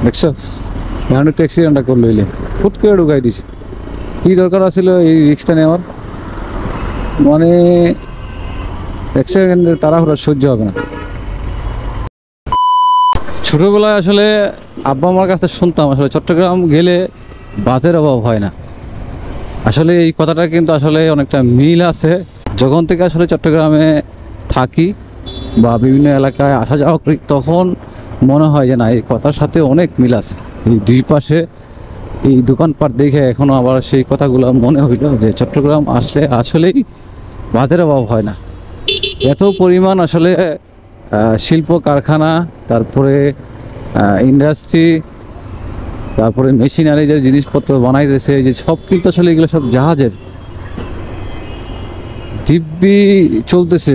দেখছো এখন তো অ্যাক্সিডেন্টটা করলো এলে ফুট করে ঢুকাই দিছে। কী দরকার আছিল এই রিক্সটা নেওয়ার? মানে অ্যাক্সিডেন্টের তাড়াহুড়া সহ্য হবে না। ছোটোবেলায় আসলে আব্বা আমার কাছে শুনতাম আসলে চট্টগ্রাম গেলে বাতের অভাব হয় না। আসলে এই কথাটা কিন্তু আসলে অনেকটা মিল আছে। যখন থেকে আসলে চট্টগ্রামে থাকি বা বিভিন্ন এলাকায় আসা যাওয়া করি তখন মনে হয় যে না, এই কথার সাথে অনেক মিল আছে। এই দুই পাশে এই দোকানপাট দেখে এখনও আবার সেই কথাগুলো মনে হইল যে চট্টগ্রাম আসলে আসলেই ভাতের অভাব হয় না। এত পরিমাণ আসলে শিল্প কারখানা, তারপরে ইন্ডাস্ট্রি, তারপরে মেশিনারি যে জিনিসপত্র বানাইতেছে, যে সব কিন্তু আসলে এগুলো সব জাহাজের দিব্যি চলতেছে।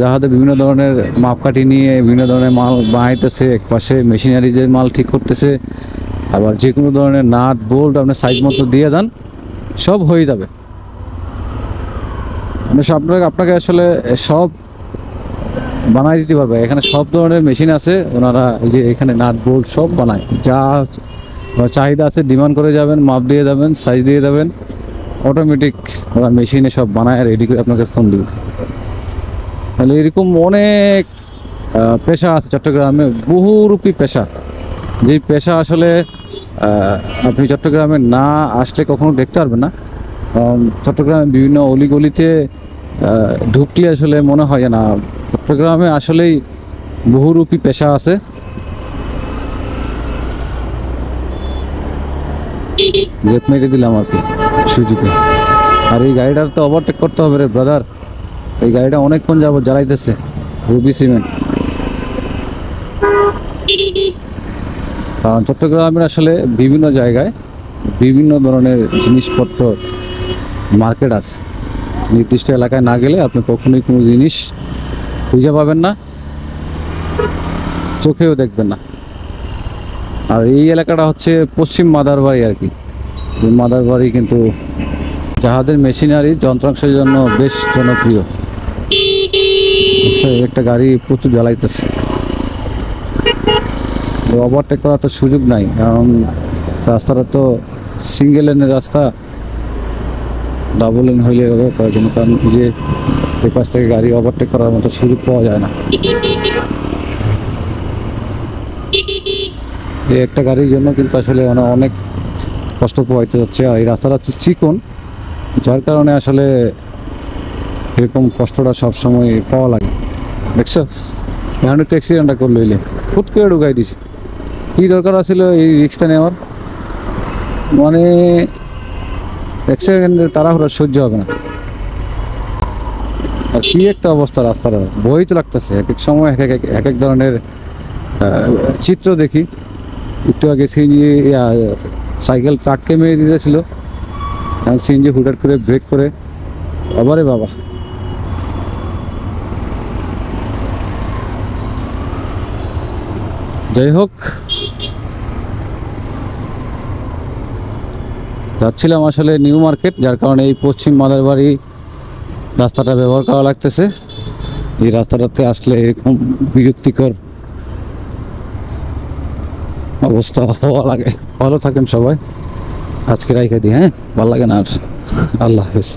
জাহাজে বিভিন্ন ধরনের মাপকাঠি নিয়ে বিভিন্ন ধরনের মাল বানাইতেছে, এক পাশে মেশিনারি যে মাল ঠিক করতেছে, আবার যে কোনো ধরনের নাট বোল্ট আপনার সাইজ মতো দিয়ে দেন, সব হয়ে যাবে। আপনাকে আসলে সব বানাই দিতে পারবে। এখানে সব ধরনের মেশিন আছে, ওনারা এই যে এখানে নাট বোল্ট সব বানায়। যা চাহিদা আছে ডিমান্ড করে যাবেন, মাপ দিয়ে যাবেন, সাইজ দিয়ে যাবেন, অটোমেটিক ওরা মেশিনে সব বানায় রেডি করে আপনাকে ফোন দিবে। তাহলে এরকম অনেক পেশা আছে চট্টগ্রামে, বহুরূপী পেশা। যেই পেশা আসলে আপনি চট্টগ্রামে না আসলে কখনো দেখতে পারবেন না। চট্টগ্রামে বিভিন্ন অলিগলিতে ঢুকলে আসলে মনে হয় না চট্টগ্রামে আসলেই বহুরূপী পেশা আছে। গেট মেরে দিলাম আর কি সুযোগে। আর এই গাড়িটার তো ওভারটেক করতে হবে রে ব্রাদার। এই গাড়িটা অনেকক্ষণ যাবত জ্বালাইতেছে রুবি সিমেন্ট। কারণ চট্টগ্রামের আসলে বিভিন্ন জায়গায় বিভিন্ন ধরনের জিনিসপত্র মার্কেট আছে। নির্দিষ্ট এলাকায় না গেলে আপনি কখনোই কোনো জিনিস খুঁজে পাবেন না, চোখেও দেখবেন না। আর এই এলাকাটা হচ্ছে পশ্চিম মাদারবাড়ি আর কি। মাদারবাড়ি কিন্তু জাহাজের মেশিনারি যন্ত্রাংশের জন্য বেশ জনপ্রিয়। একটা গাড়ি প্রচুর জ্বালাইতেছে। ওভারটেক করার তো সুযোগ নাই, কারণ রাস্তাটা তো সিঙ্গেল লেনের রাস্তা। ডাবল লেন হইলে করার জন্য, কারণ যে এই পাশ থেকে গাড়ি ওভারটেক করার মতো সুযোগ পাওয়া যায় না। এই একটা গাড়ির জন্য কিন্তু আসলে অনেক কষ্ট পোহাইতে হচ্ছে। আর এই রাস্তাটা হচ্ছে চিকন, যার কারণে আসলে এরকম কষ্টটা সবসময় পাওয়া লাগে। দেখছো এখন তো অ্যাক্সিডেন্টটা করলো এলে ফুট করে ঢুকাই দিছে। কী দরকার আছিল এই রিক্সটা নেওয়ার? মানে অ্যাক্সিডেন্টের তাড়াহুড়া সহ্য হবে না। আর কী একটা অবস্থা রাস্তাটা, বই তো লাগতেছে। এক এক সময় এক এক ধরনের চিত্র দেখি। একটু আগে সিএনজি সাইকেল ট্রাককে মেরে দিতেছিল, সিএনজি হুটার করে ব্রেক করে আবারে বাবা। যাই হোক, যাচ্ছিলাম আসলে নিউ মার্কেট, যার কারণে এই পশ্চিম মাদারবাড়ি রাস্তাটা ব্যবহার করা লাগতেছে। এই রাস্তাটাতে আসলে এরকম বিরক্তিকর অবস্থা হওয়া লাগে। ভালো থাকেন সবাই, আজকে রাইখা দিই। হ্যাঁ, ভালো লাগে না আর। আল্লাহ হাফেজ।